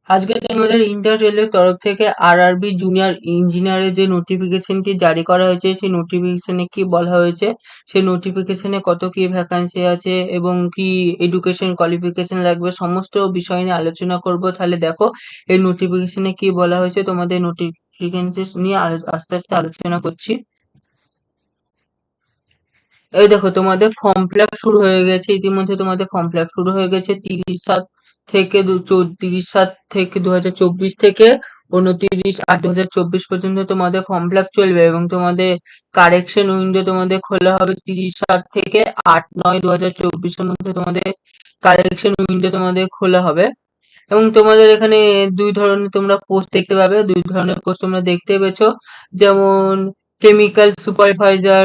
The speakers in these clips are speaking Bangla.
আজকে তোমাদের ইন্টার রেলের তরফ থেকে আরআরবি জুনিয়র ইঞ্জিনিয়ারের যে নোটিফিকেশনটি জারি করা হয়েছে সেই নোটিফিকেশনে কি বলা হয়েছে, সেই নোটিফিকেশনে কত কি ভ্যাকান্সি আছে এবং কি এডুকেশন কোয়ালিফিকেশন লাগবে সমস্ত বিষয় নিয়ে আলোচনা করব। তাহলে দেখো এই নোটিফিকেশনে কি বলা হয়েছে, তোমাদের নোটিফিকেশন নিয়ে আস্তে আস্তে আলোচনা করছি। এই দেখো তোমাদের ফর্ম ফিল আপ শুরু হয়ে গেছে, ইতিমধ্যে তোমাদের ফর্ম ফিল আপ শুরু হয়ে গেছে 30/7 থেকে 2024 থেকে 29/8/2024 পর্যন্ত তোমাদের ফর্ম ফিল আপ চলবে এবং তোমাদের কারেকশন উইন্ডো তোমাদের খোলা হবে 30/7 থেকে 8/9/2024 মধ্যে তোমাদের কারেকশন উইন্ডো তোমাদের খোলা হবে। এবং তোমাদের এখানে দুই ধরনের তোমরা পোস্ট দেখতে পাবে, দুই ধরনের পোস্ট তোমরা দেখতে পেয়েছো, যেমন কেমিক্যাল সুপারভাইজার,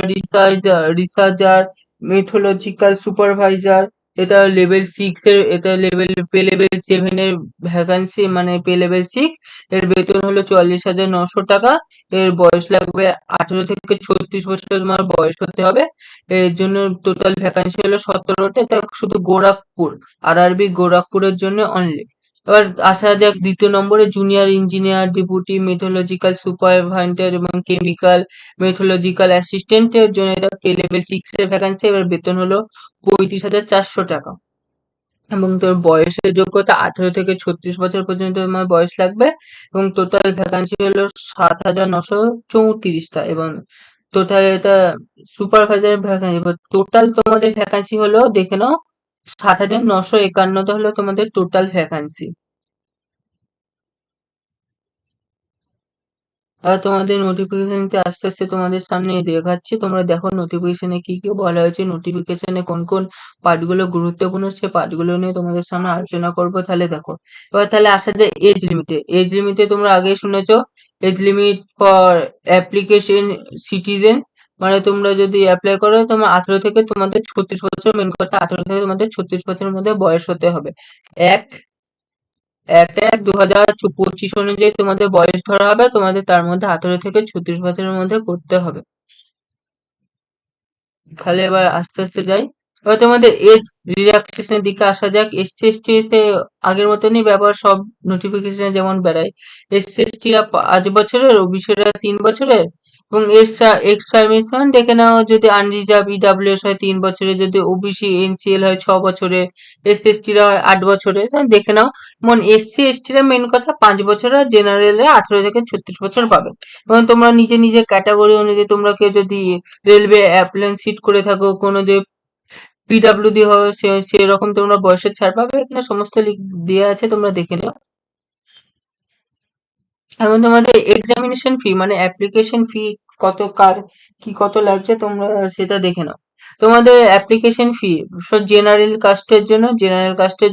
রিসার্চার, মেথোলজিক্যাল সুপারভাইজার। এটা লেভেল 6 এর, এটা লেভেল পে লেভেল 7 এর ভ্যাকান্সি, মানে পে লেভেল 6। এর বেতন হলো 44,900 টাকা। এর বয়স লাগবে 18 থেকে 36 বছর তোমার বয়স হতে হবে। এর জন্য টোটাল ভ্যাকান্সি হলো 17টা। এটা শুধু গোরখপুর, আরআরবি গোরখপুরের জন্য অনলি। এবার আসা যাক দ্বিতীয় নম্বরে, জুনিয়র ইঞ্জিনিয়ার, ডেপুটি মেথোলজিক্যাল সুপারভাইজার এবং কেমিক্যাল মেথোলজিক্যাল অ্যাসিস্ট্যান্টের জন্য এটা পে লেভেল 6 এর ভ্যাকান্সি। এবার বেতন হলো 35,400 টাকা এবং তোর বয়সের যোগ্যতা 18 থেকে 36 বছর পর্যন্ত তোমার বয়স লাগবে এবং টোটাল ভ্যাকান্সি হলো 7,934টা এবং টোটাল এটা সুপারভাইজার ভ্যাকান্সি। টোটাল তোমাদের ভ্যাকান্সি হলো, দেখে নাও, 7,951টা হলো তোমাদের টোটাল ভ্যাকান্সি। আর তোমাদের নোটিফিকেশনটা আস্তে আস্তে তোমাদের সামনে দেখাচ্ছি, তোমরা দেখো নোটিফিকেশনে কি কি বলা হয়েছে, নোটিফিকেশনে কোন কোন পার্টগুলো গুরুত্বপূর্ণ সেই পার্টগুলো নিয়ে তোমাদের সামনে আলোচনা করব। তাহলে দেখো, এবার তাহলে আসা যায় এজ লিমিটে। এজ লিমিটে তোমরা আগে শুনেছো, age limit for application citizen, মানে তোমরা যদি অ্যাপ্লাই করো তোমার 18 থেকে তোমাদের 36 বছর, মেন কথা 18 থেকে তোমাদের 36 বছরের মধ্যে বয়স হতে হবে। এক 1/1/2025 অনুযায়ী তোমাদের বয়স ধরা হবে, তোমাদের তার মধ্যে 18 থেকে 36 বছরের মধ্যে করতে হবে। তাহলে এবার আস্তে আস্তে যাই। এবার তোমাদের এজ রিল্যাক্সেশনের দিকে আসা যাক। এসসি এসটি এসে আগের মতনই ব্যাপার, সব নোটিফিকেশনে যেমন বেড়ায়। এসসি এসটিরা 5 বছরের, ওবিসিরা 3 বছরের এবং এক্স সার্ভিসম্যান দেখে নাও, যদি আনরিজার্ভ ইডাব্লিউএস হয় 3 বছরের, যদি ওবিসি এনসিএল হয় 6 বছরের, এসসি এসটিরা হয় 8 বছরের। দেখে নাও, এসসি এসটিরা মেন কথা 5 বছর, আর জেনারেলে 18 থেকে 36 বছর পাবে। এবং তোমরা নিজে নিজে ক্যাটাগরি অনুযায়ী তোমরা কেউ যদি রেলওয়ে অ্যাপ্লায়েন্স সিট করে থাকো, কোনো যে পিডাব্লিউডি হয় সেরকম তোমরা বয়সের ছাড় পাবে। এখানে সমস্ত দেওয়া আছে, তোমরা দেখে নিও। এখন তোমাদের এক্সামিনেশন ফি মানে অ্যাপ্লিকেশন ফি কত, কার কি কত লাগছে তোমরা সেটা দেখে নাও। তোমাদের অ্যাপ্লিকেশন ফি জেনারেল কাস্টের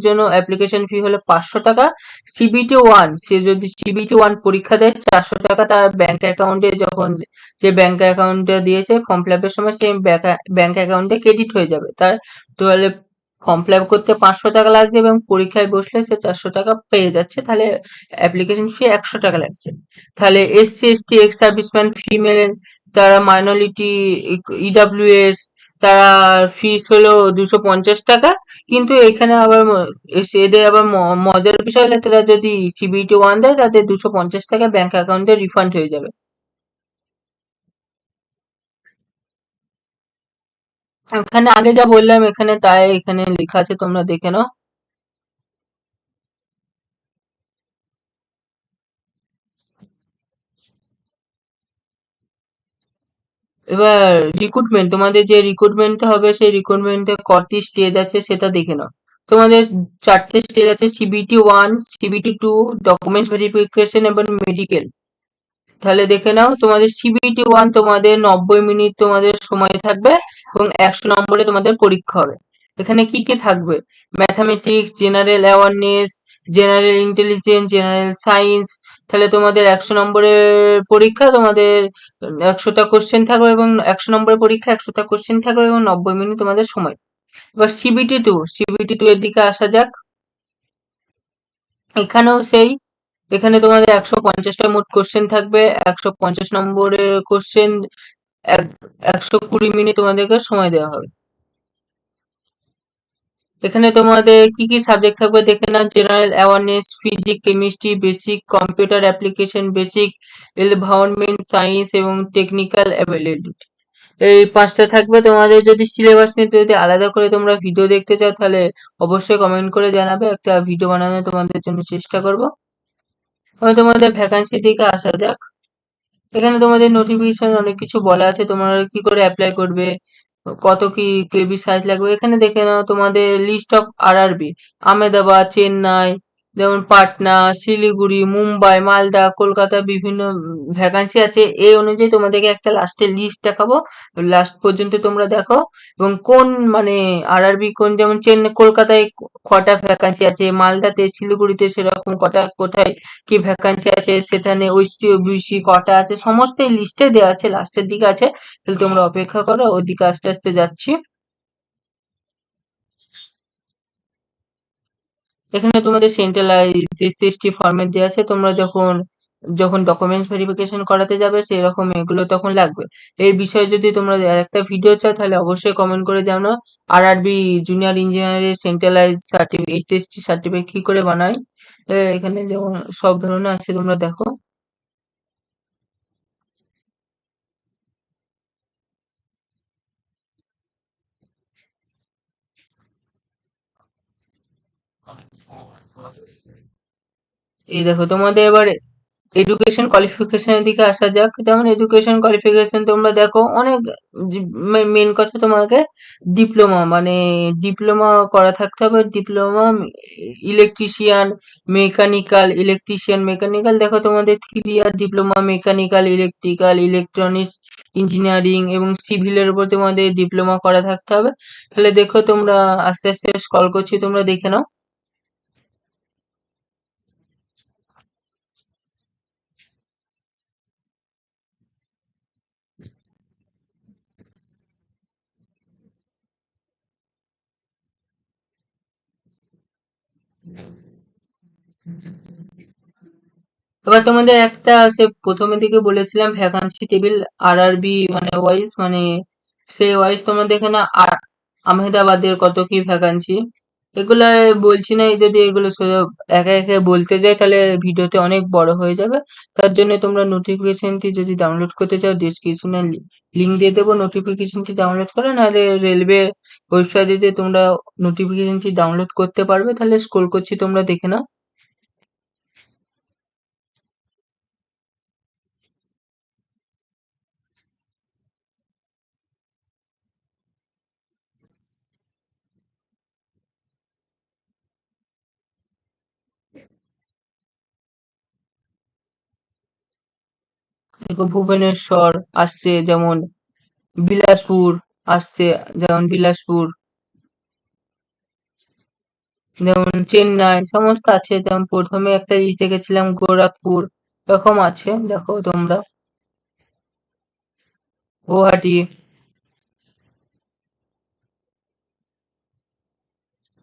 জন্য অ্যাপ্লিকেশন ফি হলো 500 টাকা। সিবিটি 1, সে যদি সিবিটি 1 পরীক্ষা দেয় 400 টাকা তার ব্যাংক অ্যাকাউন্টে, যখন যে ব্যাংক অ্যাকাউন্টে দিয়েছে ফর্ম ফিল আপের সময় সেই ব্যাংক অ্যাকাউন্টে ক্রেডিট হয়ে যাবে তার। তাহলে ফর্ম ফিল আপ করতে 500 টাকা লাগছে এবং পরীক্ষায় বসলে সে 400 টাকা পেয়ে যাচ্ছে। তাহলে অ্যাপ্লিকেশন ফি 100 টাকা লাগছে। তাহলে SC ST, ex serviceman, female, তারা মাইনরিটি, ইডাব্লিউএস, তারা ফিস হলো 250 টাকা। কিন্তু এখানে আবার এদের আবার মজার বিষয় হলো, তারা যদি সিবিটি 1 দেয় তাদের 250 টাকা ব্যাংক অ্যাকাউন্টে রিফান্ড হয়ে যাবে। এখানে আগে যা বললাম এখানে তাই এখানে লেখা আছে, তোমরা দেখে নাও। এবার রিক্রুটমেন্ট, তোমাদের যে রিক্রুটমেন্টটা হবে সেই রিক্রুটমেন্টে কটি স্টেজ আছে সেটা দেখে নাও। তোমাদের 4টে স্টেজ আছে, সিবিটি 1, সিবিটি 2, ডকুমেন্টস ভেরিফিকেশন এবং মেডিকেল। তাহলে দেখে নাও, তোমাদের সিবিটি 1 তোমাদের 90 মিনিট তোমাদের সময় থাকবে এবং 100 নম্বরে তোমাদের পরীক্ষা হবে। এখানে কি কি থাকবে? Mathematics, general awareness, general intelligence, general science. তাহলে তোমাদের 100 নম্বরের পরীক্ষা, তোমাদের 100টা কোশ্চেন থাকবে এবং 100 নম্বরের পরীক্ষা, 100টা কোশ্চেন থাকবে এবং 90 মিনিট তোমাদের সময়। এবার সিবিটি 2 এর দিকে আসা যাক। এখানেও সেই, এখানে তোমাদের 150টা মোট কোশ্চেন থাকবে, 150 নম্বরের কোশ্চেন, 120 মিনিট তোমাদেরকে সময় দেওয়া হবে। এখানে তোমাদের কি কি সাবজেক্ট থাকবে দেখে নাও। General awareness, physics, chemistry, basic computer application, basic environment science এবং টেকনিক্যাল অ্যাবিলিটি। এই ৫টা থাকবে। তোমাদের যদি সিলেবাস নিয়ে যদি আলাদা করে তোমরা ভিডিও দেখতে চাও তাহলে অবশ্যই কমেন্ট করে জানাবে। একটা ভিডিও বানানোর তোমাদের জন্য চেষ্টা করব। তবে তোমাদের ভ্যাকান্সির দিকে আসা যাক। এখানে তোমাদের নোটিফিকেশন অনেক কিছু বলা আছে, তোমরা কি করে অ্যাপ্লাই করবে, কত কি কেবি সাইজ লাগবে। এখানে দেখে নাও তোমাদের list of RRB, Ahmedabad, Chennai, যেমন পাটনা, শিলিগুড়ি, মুম্বাই, মালদা, কলকাতা বিভিন্ন ভ্যাকান্সি আছে। এই অনুযায়ী তোমাদেরকে একটা লাস্টে লিস্ট দেখাবো, লাস্ট পর্যন্ত তোমরা দেখো। এবং কোন মানে আরআরবি কোন, যেমন চেন্নাই কলকাতায় কটা ভ্যাকান্সি আছে, মালদাতে শিলিগুড়িতে সেরকম কটা, কোথায় কি ভ্যাকান্সি আছে, সেখানে ওইসি ওবিসি কটা আছে, সমস্ত এই লিস্টে দেওয়া আছে, লাস্টের দিকে আছে। তাহলে তোমরা অপেক্ষা করো, ওদিকে আস্তে আস্তে যাচ্ছি। এখানে তোমাদের সেন্ট্রালাইজ এসএসটি ফরম্যাট দেওয়া আছে। তোমরা যখন যখন ডকুমেন্টস ভেরিফিকেশন করাতে যাবে সেই রকম এগুলো তখন লাগবে। এই বিষয়ে যদি তোমরা একটা ভিডিও চাও তাহলে অবশ্যই কমেন্ট করে জানাও। আরআরবি জুনিয়র ইঞ্জিনিয়ারের সেন্ট্রালাইজ সার্টিফিকেট এসএসটি সার্টিফিকেট কি করে বানায়। এখানে যেমন সব ধরনের আছে, তোমরা দেখো। এই দেখো তোমাদের এবার এডুকেশন কোয়ালিফিকেশনের দিকে আসা যাক। যেমন এডুকেশন কোয়ালিফিকেশন তোমরা দেখো অনেক, মেন কথা তোমাকে ডিপ্লোমা মানে ডিপ্লোমা করা থাকতে হবে। ডিপ্লোমা ইলেকট্রিশিয়ান, মেকানিক্যাল দেখো তোমাদের 3 year diploma mechanical, electrical, electronics engineering এবং সিভিলের উপর তোমাদের ডিপ্লোমা করা থাকতে হবে। তাহলে দেখো তোমরা আস্তে আস্তে স্ক্রল করছি, তোমরা দেখে নাও। এবার তোমাদের একটা সে প্রথমের দিকে বলেছিলাম ভ্যাকান্সি টেবিল আরআরবি মানে ওয়াইজ, মানে সেই ওয়াইজ তোমরা দেখে না। আর আহমেদাবাদের কত কি ভ্যাকান্সি, এগুলা বলছি না। এই যদি এগুলো সোজা একে একে বলতে যাই তাহলে ভিডিওতে অনেক বড় হয়ে যাবে। তার জন্য তোমরা নোটিফিকেশনটি যদি ডাউনলোড করতে চাও ডিসক্রিপশনে লিঙ্ক দিয়ে দেবো, নোটিফিকেশনটি ডাউনলোড করে, নাহলে রেলওয়ে ওয়েবসাইটে তোমরা নোটিফিকেশনটি ডাউনলোড করতে পারবে। তাহলে স্ক্রল করছি, তোমরা দেখে নাও। দেখো ভুবনেশ্বর আসছে, যেমন বিলাসপুর আসছে, যেমন বিলাসপুর, যেমন চেন্নাই সমস্ত আছে। যেমন প্রথমে একটা লিস্ট দেখেছিলাম গোরখপুর, এরকম আছে দেখো তোমরা। গুয়াহাটি,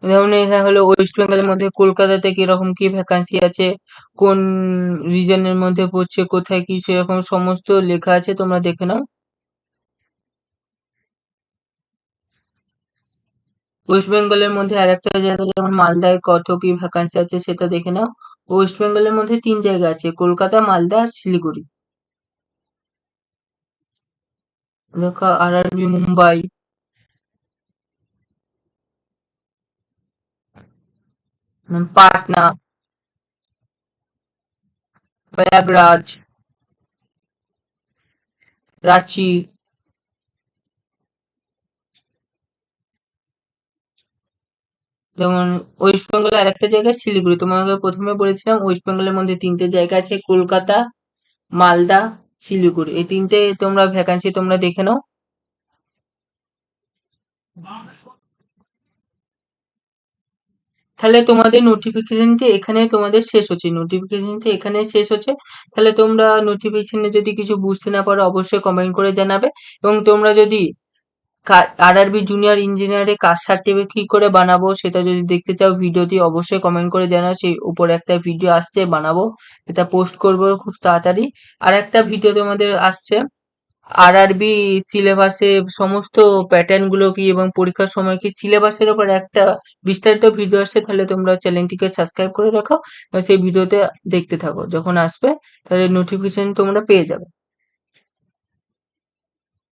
যেমন এখানে হলো ওয়েস্ট বেঙ্গলের মধ্যে কলকাতাতে কিরকম কি ভ্যাকান্সি আছে, কোন রিজনের মধ্যে পড়ছে, কোথায় কি সেরকম সমস্ত লেখা আছে, তোমরা দেখে নাও। ওয়েস্ট বেঙ্গলের মধ্যে আরেকটা জায়গা যেমন মালদায় কত কি ভ্যাকান্সি আছে সেটা দেখে নাও। ওয়েস্ট বেঙ্গলের মধ্যে 3 জায়গা আছে, কলকাতা, মালদা আর শিলিগুড়ি। দেখো আরআরবি মুম্বাই, পাটনা, প্রয়াগরাজ, রাঁচি, যেমন ওয়েস্ট বেঙ্গলের আরেকটা জায়গা শিলিগুড়ি। তোমাকে প্রথমে বলেছিলাম ওয়েস্ট বেঙ্গলের মধ্যে 3টে জায়গা আছে, কলকাতা, মালদা, শিলিগুড়ি। এই 3টে তোমরা ভ্যাকান্সি তোমরা দেখে নাও। তাহলে তোমাদের নোটিফিকেশনটি এখানে তোমাদের শেষ হচ্ছে, নোটিফিকেশনটি এখানে শেষ হচ্ছে। তাহলে তোমরা নোটিফিকেশনে যদি কিছু বুঝতে না পারো অবশ্যই কমেন্ট করে জানাবে। এবং তোমরা যদি আরআরবি জুনিয়র ইঞ্জিনিয়ারে কাস্ট সার্টিফিকেট কি করে বানাবো সেটা যদি দেখতে চাও ভিডিওটি অবশ্যই কমেন্ট করে জানাও। সেই উপরে একটা ভিডিও আসছে বানাবো, এটা পোস্ট করবো খুব তাড়াতাড়ি। আর একটা ভিডিও তোমাদের আসছে, আরআরবি সিলেবাসে সমস্ত প্যাটার্ন গুলো কি এবং পরীক্ষার সময় কি সিলেবাসের ওপর একটা বিস্তারিত ভিডিও আসছে, তাহলে তোমরা চ্যানেলটিকে সাবস্ক্রাইব করে রাখো এবং সেই ভিডিওতে দেখতে থাকো। যখন আসবে তাহলে নোটিফিকেশন তোমরা পেয়ে যাবে।